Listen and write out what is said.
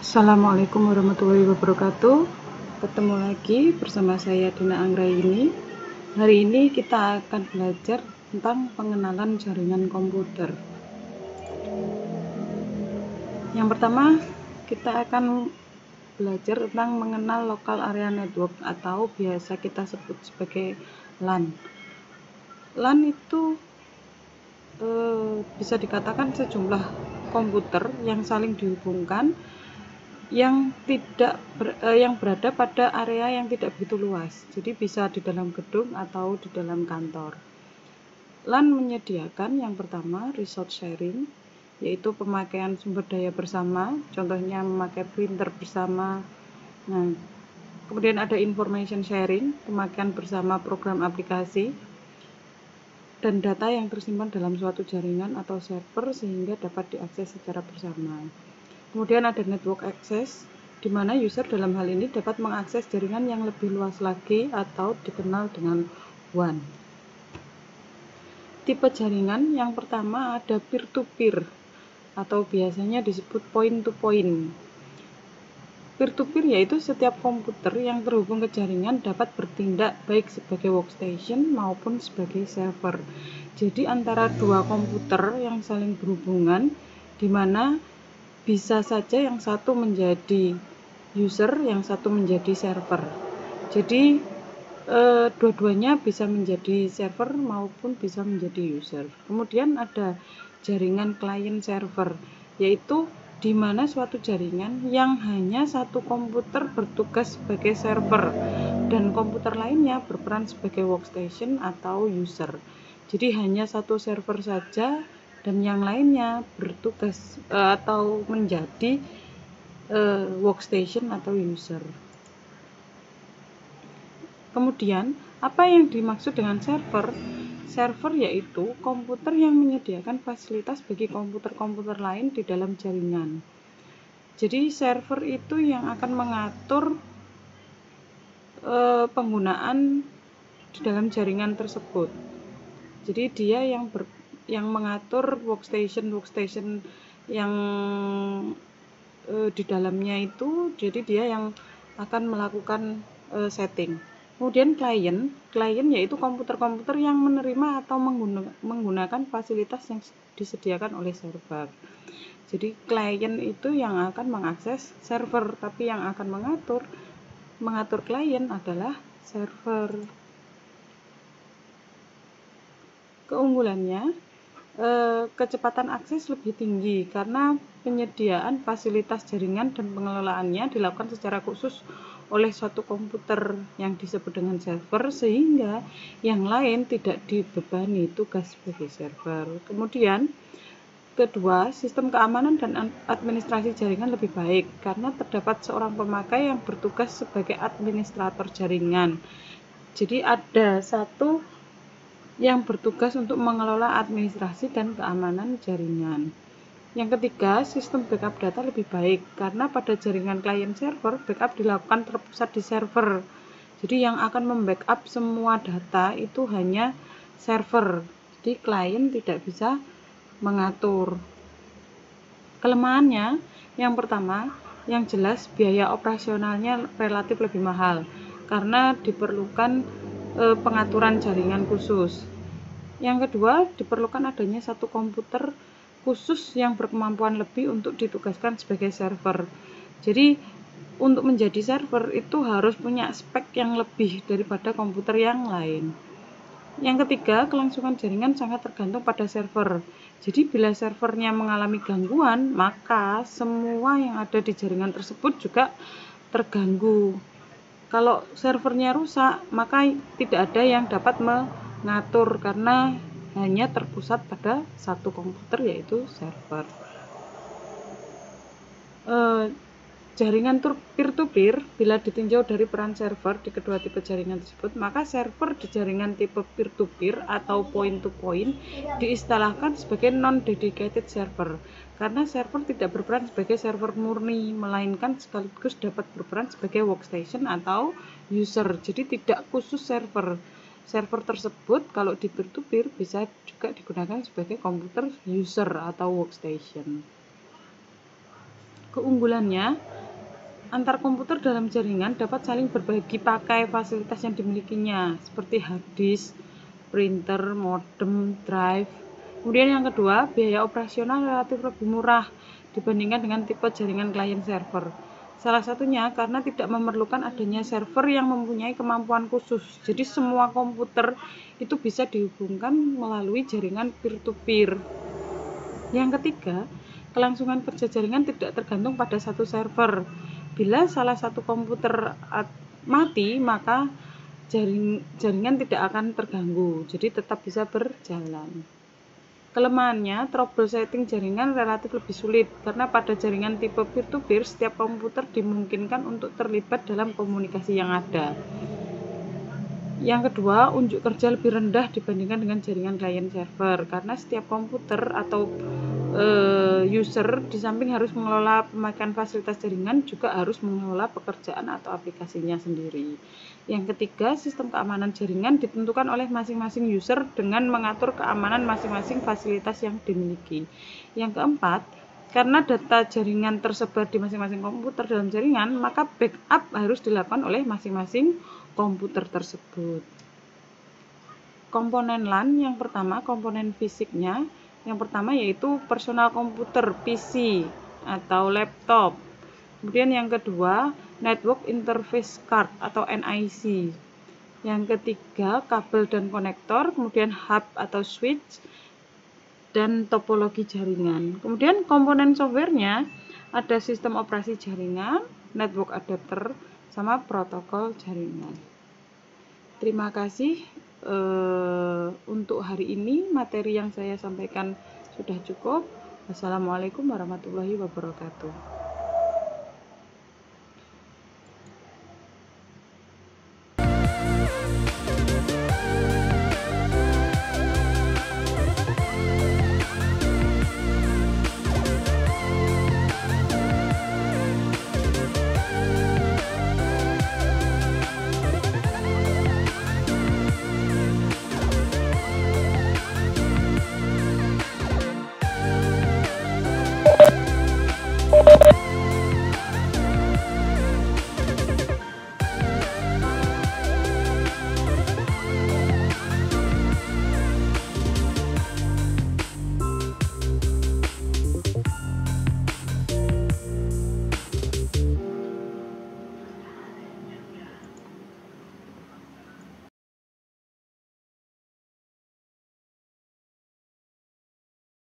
Assalamualaikum warahmatullahi wabarakatuh. Ketemu lagi bersama saya Dina Anggraini. Hari ini kita akan belajar tentang pengenalan jaringan komputer. Yang pertama, kita akan belajar tentang mengenal local area network atau biasa kita sebut sebagai LAN. LAN itu bisa dikatakan sejumlah komputer yang saling dihubungkan yang berada pada area yang tidak begitu luas. Jadi bisa di dalam gedung atau di dalam kantor. LAN menyediakan yang pertama resource sharing, yaitu pemakaian sumber daya bersama, contohnya memakai printer bersama. Nah, kemudian ada information sharing, pemakaian bersama program aplikasi dan data yang tersimpan dalam suatu jaringan atau server sehingga dapat diakses secara bersama. Kemudian ada network access, di mana user dalam hal ini dapat mengakses jaringan yang lebih luas lagi atau dikenal dengan WAN. Tipe jaringan yang pertama ada peer-to-peer atau biasanya disebut point-to-point. Peer-to-peer yaitu setiap komputer yang terhubung ke jaringan dapat bertindak baik sebagai workstation maupun sebagai server. Jadi antara dua komputer yang saling berhubungan, di mana bisa saja yang satu menjadi user, yang satu menjadi server. Jadi dua-duanya bisa menjadi server maupun bisa menjadi user. Kemudian ada jaringan client server, yaitu di mana suatu jaringan yang hanya satu komputer bertugas sebagai server dan komputer lainnya berperan sebagai workstation atau user. Jadi hanya satu server saja dan yang lainnya bertugas atau menjadi workstation atau user. Kemudian, apa yang dimaksud dengan server? Server yaitu komputer yang menyediakan fasilitas bagi komputer-komputer lain di dalam jaringan. Jadi server itu yang akan mengatur penggunaan di dalam jaringan tersebut. Jadi dia yang mengatur workstation yang di dalamnya itu, jadi dia yang akan melakukan setting. Kemudian klien yaitu komputer-komputer yang menerima atau menggunakan fasilitas yang disediakan oleh server. Jadi klien itu yang akan mengakses server, tapi yang akan mengatur klien adalah server. Keunggulannya, kecepatan akses lebih tinggi karena penyediaan fasilitas jaringan dan pengelolaannya dilakukan secara khusus oleh suatu komputer yang disebut dengan server, sehingga yang lain tidak dibebani tugas sebagai server. Kemudian kedua, sistem keamanan dan administrasi jaringan lebih baik karena terdapat seorang pemakai yang bertugas sebagai administrator jaringan. Jadi ada satu yang bertugas untuk mengelola administrasi dan keamanan jaringan. Yang ketiga, sistem backup data lebih baik karena pada jaringan klien server, backup dilakukan terpusat di server. Jadi yang akan membackup semua data itu hanya server. Jadi klien tidak bisa mengatur. Kelemahannya, yang pertama, yang jelas biaya operasionalnya relatif lebih mahal karena diperlukan pengaturan jaringan khusus. Yang kedua, diperlukan adanya satu komputer khusus yang berkemampuan lebih untuk ditugaskan sebagai server. Jadi untuk menjadi server itu harus punya spek yang lebih daripada komputer yang lain. Yang ketiga, kelangsungan jaringan sangat tergantung pada server. Jadi bila servernya mengalami gangguan, maka semua yang ada di jaringan tersebut juga terganggu. Kalau servernya rusak, maka tidak ada yang dapat mengatur karena hanya terpusat pada satu komputer, yaitu server. Jaringan peer-to-peer, bila ditinjau dari peran server di kedua tipe jaringan tersebut, maka server di jaringan tipe peer-to-peer atau point-to-point diistilahkan sebagai non-dedicated server, karena server tidak berperan sebagai server murni, melainkan sekaligus dapat berperan sebagai workstation atau user. Jadi tidak khusus server. Server tersebut kalau di peer-to-peer bisa juga digunakan sebagai komputer user atau workstation. Keunggulannya, Antar komputer dalam jaringan dapat saling berbagi pakai fasilitas yang dimilikinya, seperti hard disk, printer, modem, drive. Kemudian yang kedua, biaya operasional relatif lebih murah dibandingkan dengan tipe jaringan client server. Salah satunya karena tidak memerlukan adanya server yang mempunyai kemampuan khusus. Jadi semua komputer itu bisa dihubungkan melalui jaringan peer-to-peer. Yang ketiga, kelangsungan kerja jaringan tidak tergantung pada satu server. Bila salah satu komputer mati, maka jaringan tidak akan terganggu, jadi tetap bisa berjalan. Kelemahannya, troubleshooting jaringan relatif lebih sulit, karena pada jaringan tipe peer-to-peer, setiap komputer dimungkinkan untuk terlibat dalam komunikasi yang ada. Yang kedua, unjuk kerja lebih rendah dibandingkan dengan jaringan client server, karena setiap komputer atau user di samping harus mengelola pemakaian fasilitas jaringan juga harus mengelola pekerjaan atau aplikasinya sendiri. Yang ketiga, sistem keamanan jaringan ditentukan oleh masing-masing user dengan mengatur keamanan masing-masing fasilitas yang dimiliki. Yang keempat, karena data jaringan tersebar di masing-masing komputer dalam jaringan, maka backup harus dilakukan oleh masing-masing komputer tersebut. Komponen LAN yang pertama, komponen fisiknya. Yang pertama yaitu personal komputer PC atau laptop. Kemudian yang kedua, network interface card atau NIC. Yang ketiga, kabel dan konektor, kemudian hub atau switch, dan topologi jaringan. Kemudian komponen softwarenya ada sistem operasi jaringan, network adapter, sama protokol jaringan. Terima kasih. Untuk hari ini materi yang saya sampaikan sudah cukup. Wassalamualaikum warahmatullahi wabarakatuh.